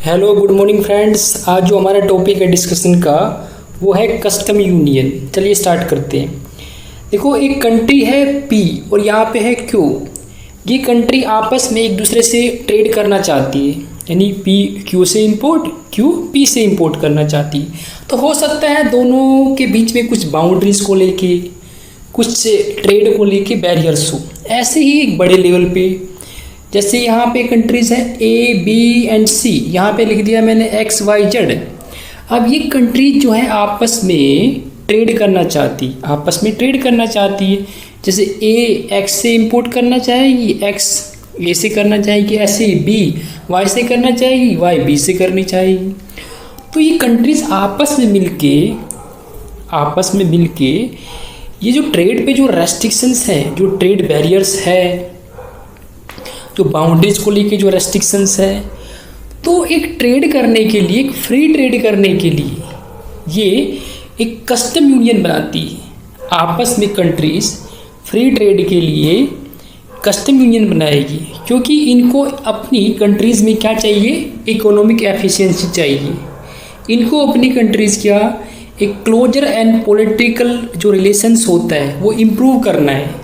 Hello good morning friends. आज जो हमारा टॉपिक है डिस्कशन का वो है कस्टम यूनियन। चलिए स्टार्ट करते हैं। देखो, एक कंट्री है पी और यहाँ पे है क्यू। ये कंट्री आपस में एक दूसरे से ट्रेड करना चाहती है, यानी पी क्यू से इंपोर्ट, क्यू पी से इंपोर्ट करना चाहती है। तो हो सकता है दोनों के बीच में कुछ बाउंड्रीज को लेके, कुछ ट्रेड को लेके बैरियर्स हो। ऐसे ही एक बड़े लेवल पे, जैसे यहाँ पे कंट्रीज़ हैं ए बी एंड सी, यहाँ पे लिख दिया मैंने एक्स वाई जेड। अब ये कंट्री जो है आपस में ट्रेड करना चाहती है। जैसे ए एक्स से इंपोर्ट करना चाहेगी, एक्स ए से करना चाहेगी, ऐसे बी वाई से करना चाहेगी, वाई बी से करनी चाहेगी। तो ये कंट्रीज़ आपस में मिलके ये जो ट्रेड पे जो रेस्ट्रिक्शंस हैं, जो ट्रेड बैरियर्स है, जो बाउंड्रीज को लेके जो रेस्ट्रिक्शंस है, तो एक ट्रेड करने के लिए, एक फ्री ट्रेड करने के लिए ये एक कस्टम यूनियन बनाती है। आपस में कंट्रीज फ्री ट्रेड के लिए कस्टम यूनियन बनाएगी, क्योंकि इनको अपनी कंट्रीज़ में क्या चाहिए, इकोनॉमिक एफिशिएंसी चाहिए। इनको अपनी कंट्रीज़ क्या, एक क्लोजर एंड पॉलिटिकल जो रिलेशंस होता है वो इम्प्रूव करना है।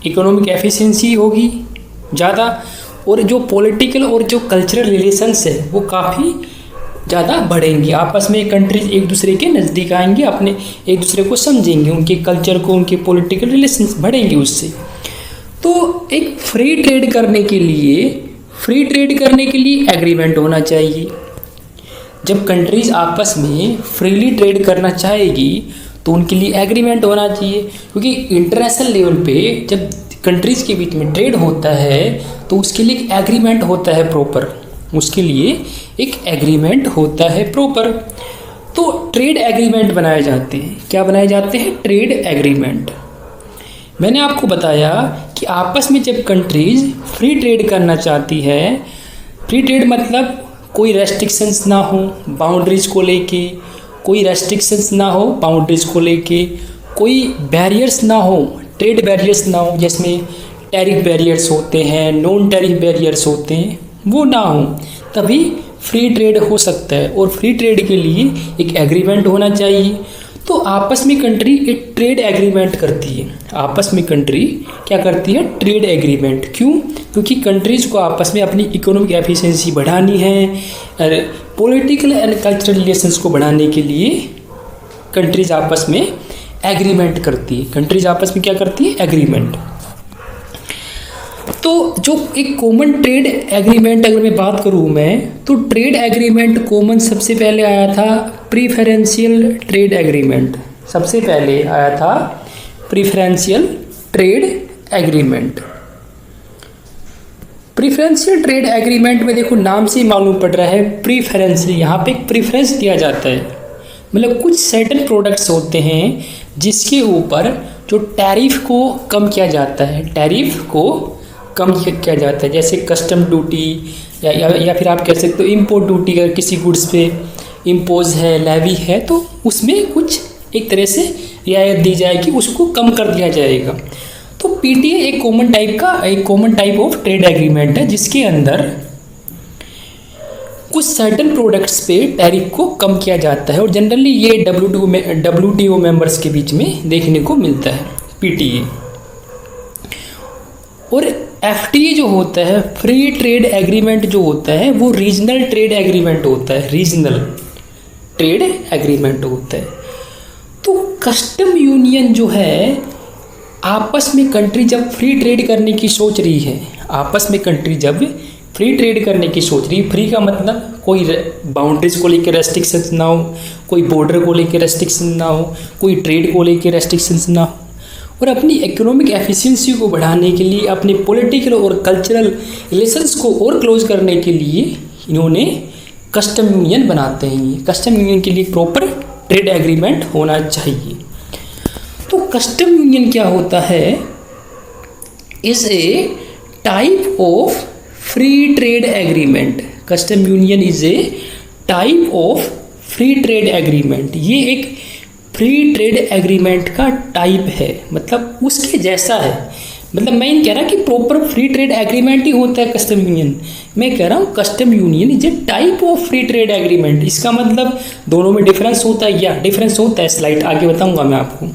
इकोनॉमिक एफिशिएंसी होगी ज़्यादा, और जो पॉलिटिकल और जो कल्चरल रिलेशंस है वो काफ़ी ज़्यादा बढ़ेंगे। आपस में कंट्रीज एक दूसरे के नज़दीक आएंगे, अपने एक दूसरे को समझेंगे, उनके कल्चर को, उनके पॉलिटिकल रिलेशंस बढ़ेंगे उससे। तो एक फ्री ट्रेड करने के लिए एग्रीमेंट होना चाहिए। जब कंट्रीज आपस में फ्रीली ट्रेड करना चाहेगी तो उनके लिए एग्रीमेंट होना चाहिए, क्योंकि इंटरनेशनल लेवल पे जब कंट्रीज़ के बीच में ट्रेड होता है तो उसके लिए एक एग्रीमेंट होता है प्रॉपर। तो ट्रेड एग्रीमेंट बनाए जाते हैं। क्या बनाए जाते हैं? Trade agreement. मैंने आपको बताया कि आपस में जब कंट्रीज़ फ्री ट्रेड करना चाहती है, फ्री ट्रेड मतलब कोई रेस्ट्रिक्शंस ना हो बाउंड्रीज को लेके, कोई बैरियर्स ना हो, ट्रेड बैरियर्स ना हो, जिसमें टैरिफ बैरियर्स होते हैं, नॉन टैरिफ बैरियर्स होते हैं, वो ना हो, तभी फ्री ट्रेड हो सकता है। और फ्री ट्रेड के लिए एक एग्रीमेंट होना चाहिए। तो आपस में कंट्री एक ट्रेड एग्रीमेंट करती है। Trade agreement. क्यों? क्योंकि कंट्रीज़ को आपस में अपनी इकोनॉमिक एफिशिएंसी बढ़ानी है, और पॉलिटिकल एंड कल्चरल रिलेशंस को बढ़ाने के लिए कंट्रीज़ आपस में एग्रीमेंट करती है। एग्रीमेंट। तो जो एक कॉमन ट्रेड एग्रीमेंट अगर मैं बात करूँ तो ट्रेड एग्रीमेंट कॉमन सबसे पहले आया था प्रीफरेंशियल ट्रेड एग्रीमेंट। प्रीफरेंशियल ट्रेड एग्रीमेंट में देखो, नाम से ही मालूम पड़ रहा है प्रीफरेंशियल, यहाँ पे एक प्रीफरेंस दिया जाता है। मतलब कुछ सर्टेन प्रोडक्ट्स होते हैं जिसके ऊपर जो टैरिफ को कम किया जाता है, जैसे कस्टम ड्यूटी या फिर आप कह सकते हो इम्पोर्ट ड्यूटी। अगर किसी गुड्स पे इम्पोज है, लेवी है, तो उसमें कुछ एक तरह से रियायत दी जाएगी, उसको कम कर दिया जाएगा। तो पीटीए एक common type of trade agreement है, जिसके अंदर कुछ सर्टेन प्रोडक्ट्स पे टैरिफ को कम किया जाता है। और जनरली ये डब्ल्यूटीओ मेंबर्स के बीच में देखने को मिलता है पीटीए। और एफटीए जो होता है, फ्री ट्रेड एग्रीमेंट जो होता है, वो रीजनल ट्रेड एग्रीमेंट होता है। तो कस्टम यूनियन जो है, आपस में कंट्री जब फ्री ट्रेड करने की सोच रही है, फ्री का मतलब कोई बाउंड्रीज को लेकर रेस्ट्रिक्शंस ना हो, कोई बॉर्डर को लेकर रेस्ट्रिक्शन ना हो, कोई ट्रेड को लेकर रेस्ट्रिक्शंस ना हो, और अपनी इकोनॉमिक एफिशिएंसी को बढ़ाने के लिए, अपने पॉलिटिकल और कल्चरल रिलेशंस को और क्लोज करने के लिए इन्होंने कस्टम यूनियन बनाते हैं। कस्टम यूनियन के लिए प्रॉपर ट्रेड एग्रीमेंट होना चाहिए। तो कस्टम यूनियन क्या होता है? Is a type of free trade agreement. Custom union is a type of free trade agreement. ये एक फ्री ट्रेड एग्रीमेंट का टाइप है, मतलब उसके जैसा है। मतलब मैं नहीं कह रहा कि प्रॉपर फ्री ट्रेड एग्रीमेंट ही होता है कस्टम यूनियन, मैं कह रहा हूँ custom union is a type of free trade agreement. इसका मतलब दोनों में डिफरेंस होता है, या डिफरेंस होता है, स्लाइड आगे बताऊंगा मैं आपको।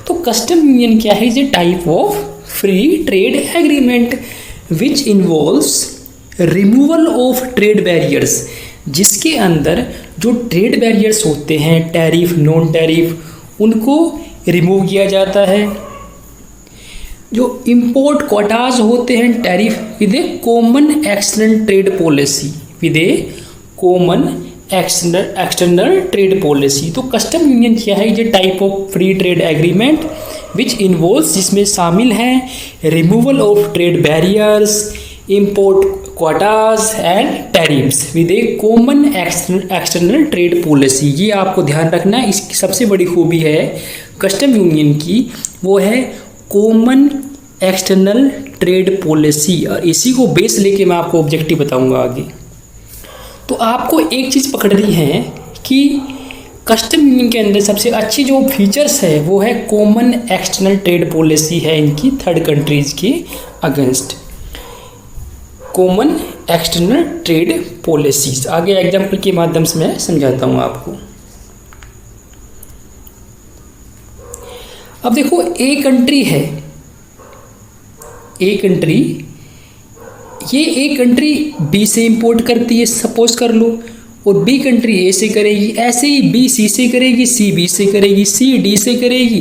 तो कस्टम यूनियन क्या है, is a type of free trade agreement which involves removal of trade barriers, जिसके अंदर जो ट्रेड बैरियर्स होते हैं, टैरिफ, नॉन टैरिफ, उनको रिमूव किया जाता है। जो इंपोर्ट क्वाटाज होते हैं, tariff, with a common external trade policy, with a common external trade policy. तो कस्टम यूनियन क्या है, ये type of free trade agreement which involves, जिसमें शामिल हैं removal of trade barriers, import quotas and tariffs with a common external trade policy. ये आपको ध्यान रखना है। इसकी सबसे बड़ी खूबी है कस्टम यूनियन की, वो है कॉमन एक्सटर्नल ट्रेड पॉलिसी, और इसी को बेस लेके मैं आपको ऑब्जेक्टिव बताऊंगा आगे। तो आपको एक चीज़ पकड़नी है कि कस्टम यूनियन के अंदर सबसे अच्छी जो फीचर्स है वो है कॉमन एक्सटर्नल ट्रेड पॉलिसी है इनकी थर्ड कंट्रीज के against, common external trade policies. आगे एग्जाम्पल के माध्यम से मैं समझाता हूँ आपको। अब देखो, ए कंट्री है, ए कंट्री, ये ए कंट्री बी से इंपोर्ट करती है सपोज कर लो, और बी कंट्री ए से करेगी, ऐसे ही बी सी से करेगी, सी बी से करेगी, सी डी से करेगी।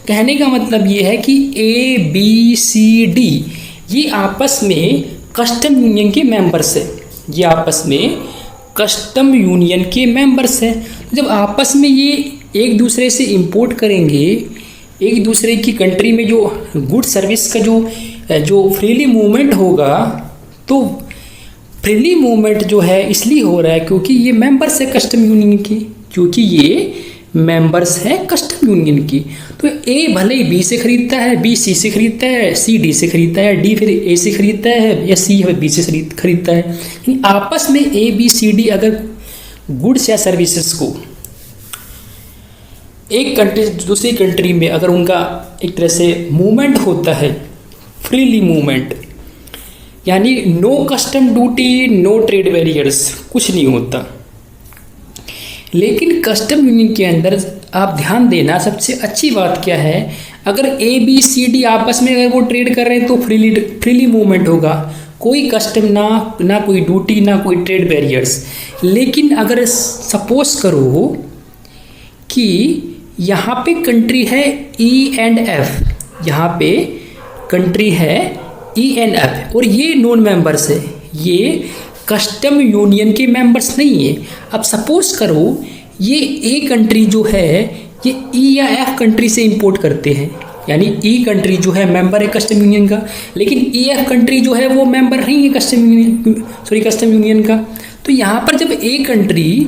कहने का मतलब ये है कि ए बी सी डी ये आपस में कस्टम यूनियन के मेंबर्स है, ये आपस में कस्टम यूनियन के मेंबर्स हैं। जब आपस में ये एक दूसरे से इंपोर्ट करेंगे, एक दूसरे की कंट्री में जो गुड सर्विस का जो फ्रीली मूवमेंट होगा, तो फ्रीली मूवमेंट जो है इसलिए हो रहा है क्योंकि ये मेंबर्स है कस्टम यूनियन की, क्योंकि ये मेंबर्स है कस्टम यूनियन की। तो ए भले ही बी से खरीदता है, बी सी से खरीदता है, सी डी से खरीदता है, डी फिर ए से खरीदता है, या सी बी से खरीदता है। लेकिन आपस में ए बी सी डी अगर गुड्स या सर्विसेज को एक कंट्री दूसरी कंट्री में अगर उनका एक तरह से मूवमेंट होता है, फ्रीली मूवमेंट, यानी no custom duty, no trade barriers, कुछ नहीं होता। लेकिन कस्टम यूनियन के अंदर आप ध्यान देना, सबसे अच्छी बात क्या है, अगर ए बी सी डी आपस में अगर वो ट्रेड कर रहे हैं तो फ्रीली मूवमेंट होगा, कोई कस्टम ना कोई ड्यूटी, ना कोई ट्रेड बैरियर्स। लेकिन अगर सपोज करो कि यहाँ पे कंट्री है ई एंड एफ, यहाँ पे कंट्री है ई एंड एफ, और ये नॉन मेंबर्स है, ये कस्टम यूनियन के मेंबर्स नहीं है। अब सपोज करो ये ए कंट्री जो है ये ई या एफ कंट्री से इंपोर्ट करते हैं, यानी ई कंट्री जो है मेंबर है कस्टम यूनियन का, लेकिन ई एफ कंट्री जो है वो मेंबर नहीं है कस्टम यूनियन का। तो यहाँ पर जब ए कंट्री,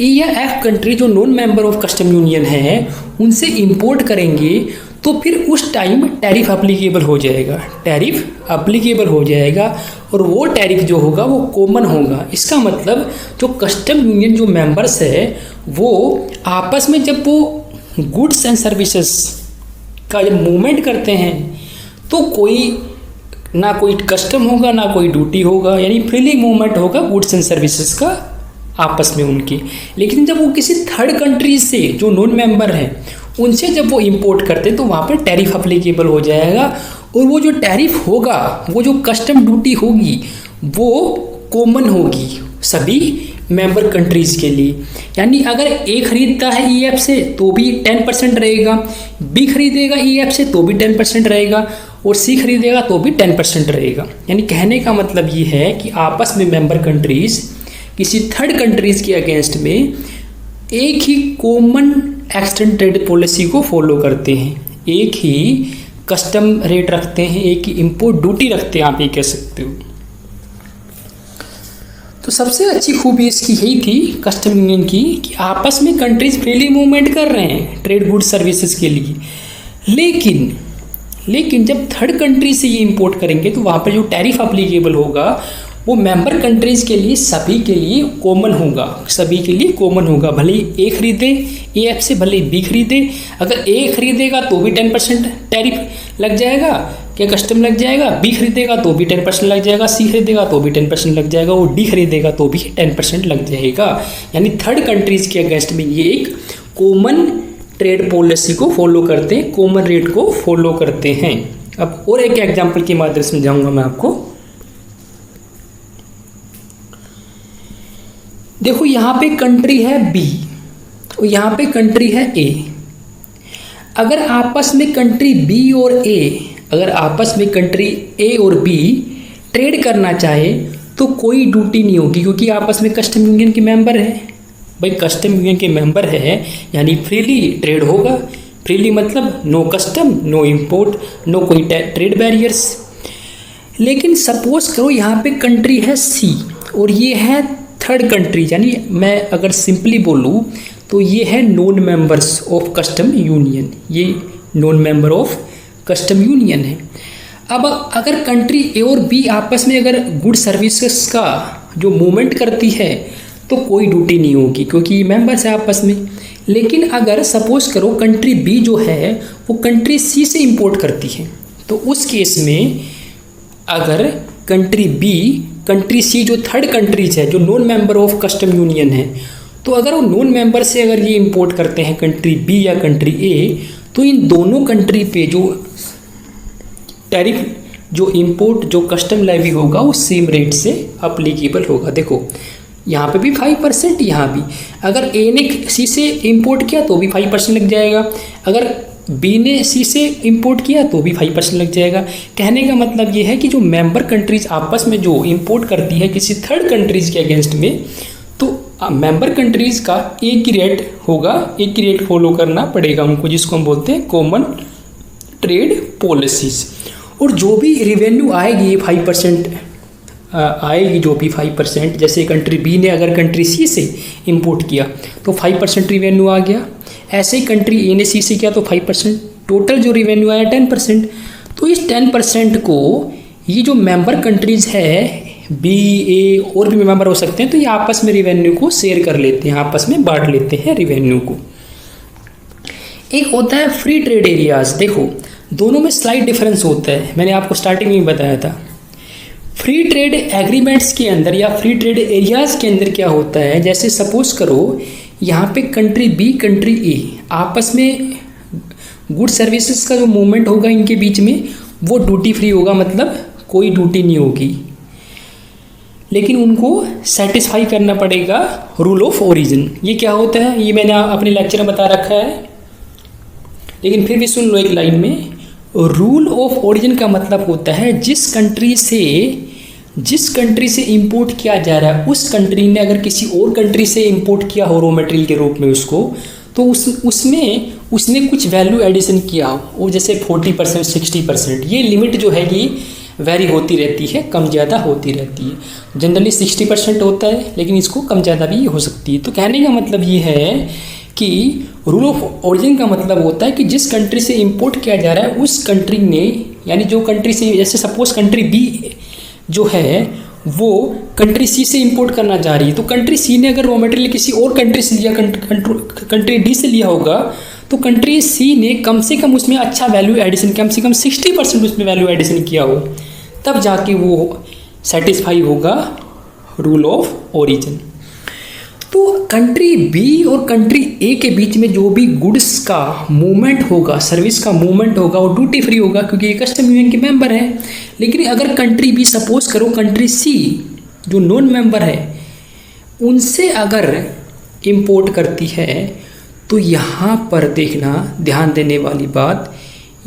ए या एफ कंट्री जो non member of custom union है उनसे इंपोर्ट करेंगे, तो फिर उस टाइम टैरिफ अप्लीकेबल हो जाएगा, टैरिफ अप्लीकेबल हो जाएगा, और वो टैरिफ जो होगा वो कॉमन होगा। इसका मतलब जो कस्टम यूनियन जो मेंबर्स है वो आपस में जब वो गुड्स एंड सर्विसेज का जब मूवमेंट करते हैं तो ना कोई कस्टम होगा, ना कोई ड्यूटी होगा, यानी फ्रीली मूवमेंट होगा गुड्स एंड सर्विसेज का आपस में उनकी। लेकिन जब वो किसी थर्ड कंट्री से जो नॉन मेंबर हैं उनसे जब वो इंपोर्ट करते हैं तो वहाँ पर टैरिफ अप्लीकेबल हो जाएगा, और वो जो टैरिफ होगा, वो जो कस्टम ड्यूटी होगी वो कॉमन होगी सभी मेंबर कंट्रीज़ के लिए। यानी अगर ए खरीदता है ई एफ से तो भी 10% रहेगा, बी खरीदेगा ई एफ से तो भी 10% रहेगा, और सी खरीदेगा तो भी 10% रहेगा। यानी कहने का मतलब ये है कि आपस में मेंबर कंट्रीज़ किसी थर्ड कंट्रीज़ के अगेंस्ट में एक ही कॉमन एक्सटर्नल ट्रेड पॉलिसी को फॉलो करते हैं, एक ही कस्टम रेट रखते हैं, एक ही इंपोर्ट ड्यूटी रखते हैं, आप ये कह सकते हो। तो सबसे अच्छी खूबी इसकी यही थी कस्टम यूनियन की कि आपस में कंट्रीज फ्रीली मूवमेंट कर रहे हैं ट्रेड गुड्स सर्विसेज के लिए। लेकिन जब थर्ड कंट्री से ये इंपोर्ट करेंगे तो वहाँ पर जो टैरिफ अप्लीकेबल होगा वो मेंबर कंट्रीज़ के लिए सभी के लिए कॉमन होगा, सभी के लिए कॉमन होगा। भले ही ए खरीदे ए ऐप से, भले ही बी खरीदे, अगर ए खरीदेगा तो भी 10% टैरिफ लग जाएगा, क्या कस्टम लग जाएगा, बी खरीदेगा तो भी 10% लग जाएगा, सी खरीदेगा तो भी 10% लग जाएगा, और डी खरीदेगा तो भी 10% लग जाएगा। यानी थर्ड कंट्रीज़ के अगेंस्ट में ये एक कॉमन ट्रेड पॉलिसी को फॉलो करते हैं, कॉमन रेट को फॉलो करते हैं। अब और एक एग्जाम्पल की मदद से समझाऊंगा मैं आपको। देखो यहाँ पे कंट्री है बी और यहाँ पे कंट्री है ए। अगर आपस में कंट्री बी और ए, अगर आपस में कंट्री ए और बी ट्रेड करना चाहे तो कोई ड्यूटी नहीं होगी, क्योंकि आपस में कस्टम यूनियन के मेंबर है। भाई कस्टम यूनियन के मेंबर है यानी फ्रीली ट्रेड होगा। फ्रीली मतलब no custom, no import, no कोई ट्रेड बैरियर्स। लेकिन सपोज करो यहाँ पे कंट्री है सी और ये है थर्ड कंट्री, यानी मैं अगर सिंपली बोलूँ तो ये है non members of custom union, ये non member of custom union है। अब अगर कंट्री ए और बी आपस में अगर गुड सर्विसेज का जो मूवमेंट करती है तो कोई ड्यूटी नहीं होगी, क्योंकि मेंबर्स है आपस में। लेकिन अगर सपोज करो कंट्री बी जो है वो कंट्री सी से इंपोर्ट करती है, तो उस केस में अगर कंट्री बी कंट्री सी जो थर्ड कंट्रीज है, जो non member of custom union है, तो अगर वो नॉन मेंबर से अगर ये इंपोर्ट करते हैं कंट्री बी या कंट्री ए, तो इन दोनों कंट्री पे जो टैरिफ, जो इंपोर्ट, जो कस्टम लेवी होगा वो सेम रेट से अप्लीकेबल होगा। देखो यहाँ पे भी 5%, यहाँ भी अगर ए ने सी से इंपोर्ट किया तो भी 5% लग जाएगा, अगर बी ने सी से इंपोर्ट किया तो भी 5% लग जाएगा। कहने का मतलब ये है कि जो मेंबर कंट्रीज आपस में जो इंपोर्ट करती है किसी थर्ड कंट्रीज के अगेंस्ट में, तो मेंबर कंट्रीज का एक ही रेट होगा, एक ही रेट फॉलो करना पड़ेगा उनको, जिसको हम बोलते हैं कॉमन ट्रेड पॉलिसीज। और जो भी रिवेन्यू आएगी ये 5% आएगी, जो भी 5%, जैसे कंट्री बी ने अगर कंट्री सी से इंपोर्ट किया तो 5% रिवेन्यू आ गया, ऐसे ही कंट्री ए ने सी से किया तो 5%, टोटल जो रिवेन्यू आया 10%। तो इस 10% को ये जो मेंबर कंट्रीज है बी ए और भी मेंबर हो सकते हैं, तो ये आपस में रिवेन्यू को शेयर कर लेते हैं, आपस में बांट लेते हैं रिवेन्यू को। एक होता है फ्री ट्रेड एरियाज। देखो दोनों में स्लाइट डिफरेंस होता है, मैंने आपको स्टार्टिंग में बताया था। फ्री ट्रेड एग्रीमेंट्स के अंदर या फ्री ट्रेड एरियाज़ के अंदर क्या होता है, जैसे सपोज करो यहाँ पे कंट्री बी कंट्री ए आपस में गुड सर्विसेज का जो मूवमेंट होगा इनके बीच में वो ड्यूटी फ्री होगा, मतलब कोई ड्यूटी नहीं होगी, लेकिन उनको सेटिस्फाई करना पड़ेगा रूल ऑफ ओरिजिन। ये क्या होता है ये मैंने अपने लेक्चर में बता रखा है, लेकिन फिर भी सुन लो एक लाइन में। रूल ऑफ ओरिजिन का मतलब होता है जिस कंट्री से इंपोर्ट किया जा रहा है उस कंट्री ने अगर किसी और कंट्री से इंपोर्ट किया हो रॉ मटेरियल के रूप में उसको, तो उसमें उसने कुछ वैल्यू एडिशन किया हो, वो जैसे 40% 60%, ये लिमिट जो है ये वेरी होती रहती है, कम ज़्यादा होती रहती है। जनरली 60% होता है, लेकिन इसको कम ज़्यादा भी हो सकती है। तो कहने का मतलब ये है कि रूल ऑफ ओरिजिन का मतलब होता है कि जिस कंट्री से इंपोर्ट किया जा रहा है उस कंट्री ने, यानी जो कंट्री से, जैसे सपोज कंट्री बी जो है वो कंट्री सी से इंपोर्ट करना चाह रही है, तो कंट्री सी ने अगर रॉ मटेरियल किसी और कंट्री से लिया, कंट्री डी से लिया होगा, तो कंट्री सी ने कम से कम उसमें अच्छा वैल्यू एडिशन, कम से कम 60% उसमें वैल्यू एडिशन किया हो, तब जाके वो सेटिस्फाई होगा रूल ऑफ ओरिजिन। तो कंट्री बी और कंट्री ए के बीच में जो भी गुड्स का मूवमेंट होगा, सर्विस का मूवमेंट होगा, वो ड्यूटी फ्री होगा, क्योंकि ये कस्टम यूनियन के मेंबर है। लेकिन अगर कंट्री बी सपोज करो कंट्री सी जो नॉन मेंबर है उनसे अगर इंपोर्ट करती है, तो यहाँ पर देखना, ध्यान देने वाली बात,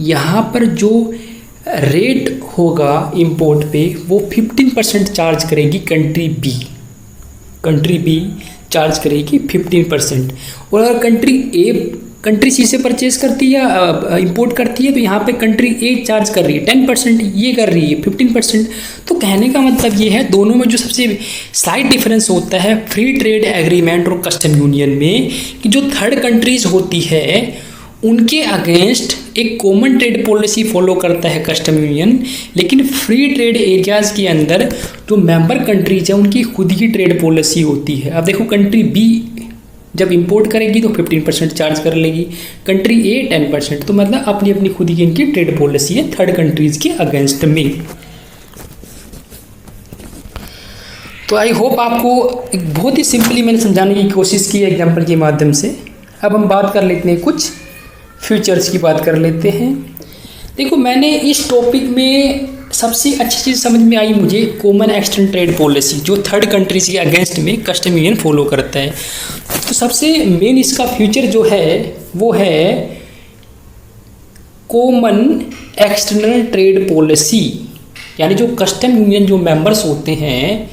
यहाँ पर जो रेट होगा इंपोर्ट पे वो 15% चार्ज करेगी कंट्री बी चार्ज करेगी 15%। और अगर कंट्री सी से परचेज करती है या इंपोर्ट करती है, तो यहाँ पे कंट्री ए चार्ज कर रही है 10%, ये कर रही है 15%। तो कहने का मतलब ये है दोनों में जो सबसे स्लाइट डिफरेंस होता है फ्री ट्रेड एग्रीमेंट और कस्टम यूनियन में, कि जो थर्ड कंट्रीज होती है उनके अगेंस्ट एक कॉमन ट्रेड पॉलिसी फॉलो करता है कस्टम यूनियन, लेकिन फ्री ट्रेड एरियाज़ के अंदर जो मेंबर कंट्रीज है उनकी खुद की ट्रेड पॉलिसी होती है। अब देखो कंट्री बी जब इंपोर्ट करेगी तो 15% चार्ज कर लेगी, कंट्री ए 10%, तो मतलब अपनी अपनी खुद की इनकी ट्रेड पॉलिसी है थर्ड कंट्रीज के अगेंस्ट में। तो आई होप आपको एक बहुत ही सिंपली मैंने समझाने की कोशिश की एग्जाम्पल के माध्यम से। अब हम बात कर लेते हैं, कुछ फ्यूचर्स की बात कर लेते हैं। देखो मैंने इस टॉपिक में सबसे अच्छी चीज़ समझ में आई मुझे कॉमन एक्सटर्नल ट्रेड पॉलिसी, जो थर्ड कंट्रीज के अगेंस्ट में कस्टम यूनियन फॉलो करता है। तो सबसे मेन इसका फ्यूचर जो है वो है कॉमन एक्सटर्नल ट्रेड पॉलिसी, यानी जो कस्टम यूनियन जो मेंबर्स होते हैं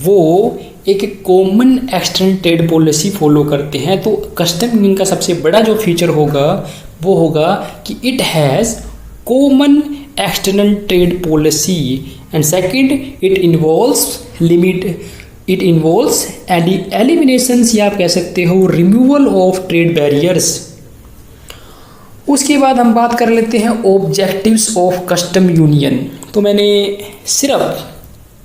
वो एक common external trade policy follow करते हैं। तो कस्टम यूनियन का सबसे बड़ा जो फीचर होगा वो होगा कि it has common external trade policy, and second it involves eliminations, या आप कह सकते हो रिमूवल ऑफ ट्रेड बैरियर्स। उसके बाद हम बात कर लेते हैं ऑब्जेक्टिव्स ऑफ कस्टम यूनियन। तो मैंने सिर्फ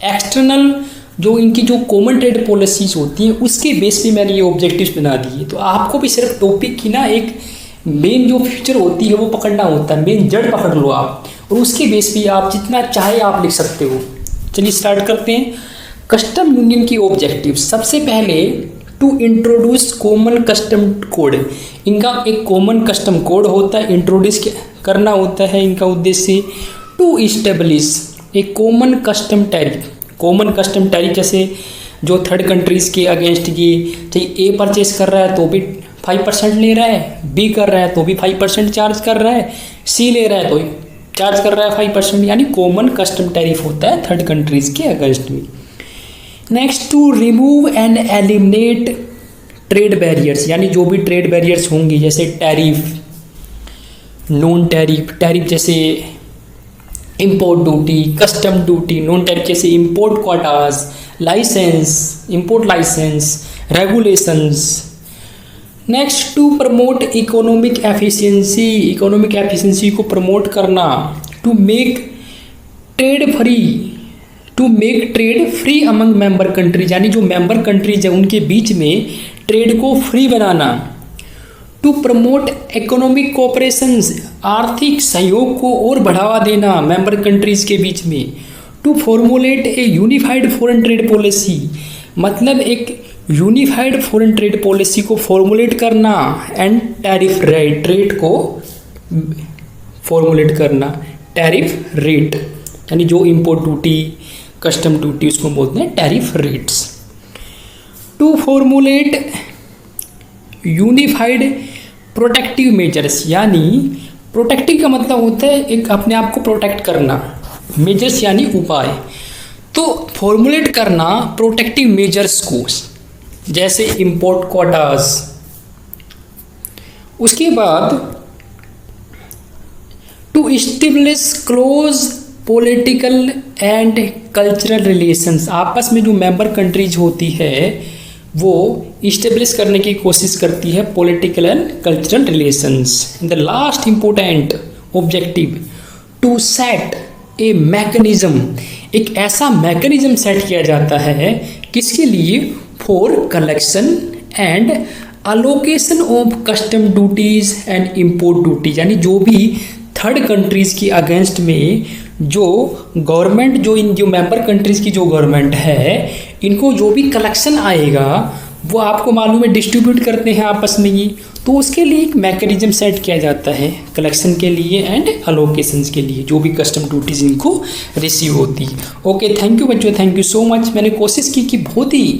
एक्सटर्नल जो इनकी जो कॉमन ट्रेड पॉलिसीज होती हैं उसके बेस पे मैंने ये ऑब्जेक्टिव्स बना दिए। तो आपको भी सिर्फ टॉपिक की ना एक मेन जो फीचर होती है वो पकड़ना होता है, मेन जड़ पकड़ लो आप, और उसके बेस पे आप जितना चाहे आप लिख सकते हो। चलिए स्टार्ट करते हैं। कस्टम यूनियन की ऑब्जेक्टिव, सबसे पहले to introduce common custom code. इनका एक कॉमन कस्टम कोड होता है, इंट्रोड्यूस करना होता है इनका उद्देश्य। To establish a common custom tariff, common custom tariff जैसे जो थर्ड कंट्रीज़ के अगेंस्ट ये चाहे ए परचेस कर रहा है तो भी 5% ले रहा है, बी कर रहा है तो भी 5% चार्ज कर रहा है, सी ले रहा है तो चार्ज कर रहा है 5%, यानी कॉमन कस्टम टैरिफ होता है थर्ड कंट्रीज़ के अगेंस्ट में। Next to remove and eliminate trade barriers, यानी जो भी ट्रेड बैरियर्स होंगे जैसे टैरिफ, नॉन टैरिफ, टैरिफ जैसे import duty, custom duty, non tariff जैसे import quotas, licence, import licence, regulations. Next to promote economic efficiency, economic efficiency को promote करना। To make trade free among member countries, यानी जो member countries है उनके बीच में trade को फ्री बनाना। टू प्रमोट इकोनॉमिक कोऑपरेशंस, आर्थिक सहयोग को और बढ़ावा देना मेंबर कंट्रीज के बीच में। To formulate a unified foreign trade policy, मतलब एक यूनिफाइड फॉरेन ट्रेड पॉलिसी को फॉर्मुलेट करना। एंड टैरिफ रेट को फॉर्मुलेट करना, टैरिफ रेट यानी जो इंपोर्ट ड्यूटी, कस्टम ड्यूटी उसको बोलते हैं tariff rates. To formulate unified protective measures, यानी प्रोटेक्टिव का मतलब होता है एक अपने आप को प्रोटेक्ट करना, मेजर्स यानी उपाय। तो फॉर्मुलेट करना प्रोटेक्टिव मेजर्स को, जैसे इंपोर्ट क्वाटास। उसके बाद to establish close political and cultural relations, आपस में जो मेंबर कंट्रीज होती है वो इस्टेब्लिश करने की कोशिश करती है political and cultural relations. The last important objective to set a mechanism, एक ऐसा मैकेनिज्म सेट किया जाता है किसके लिए, for collection and allocation of custom duties and import duties, यानी जो भी थर्ड कंट्रीज के अगेंस्ट में जो गवर्नमेंट, जो इन जो मेंबर कंट्रीज़ की जो गवर्नमेंट है, इनको जो भी कलेक्शन आएगा वो आपको मालूम है डिस्ट्रीब्यूट करते हैं आपस में ही, तो उसके लिए एक मैकेनिज्म सेट किया जाता है कलेक्शन के लिए एंड अलोकेशंस के लिए, जो भी कस्टम ड्यूटीज इनको रिसीव होती है। ओके, थैंक यू बच्चों, थैंक यू सो मच। मैंने कोशिश की कि बहुत ही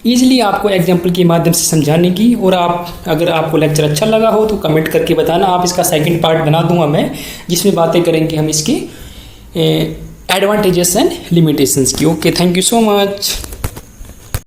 ईजिली आपको एग्जाम्पल के माध्यम से समझाने की, और आप अगर आपको लेक्चर अच्छा लगा हो तो कमेंट करके बताना। आप इसका सेकंड पार्ट बना दूंगा मैं, जिसमें बातें करेंगे हम इसके एडवांटेजेस एंड लिमिटेशंस की। Okay, thank you so much.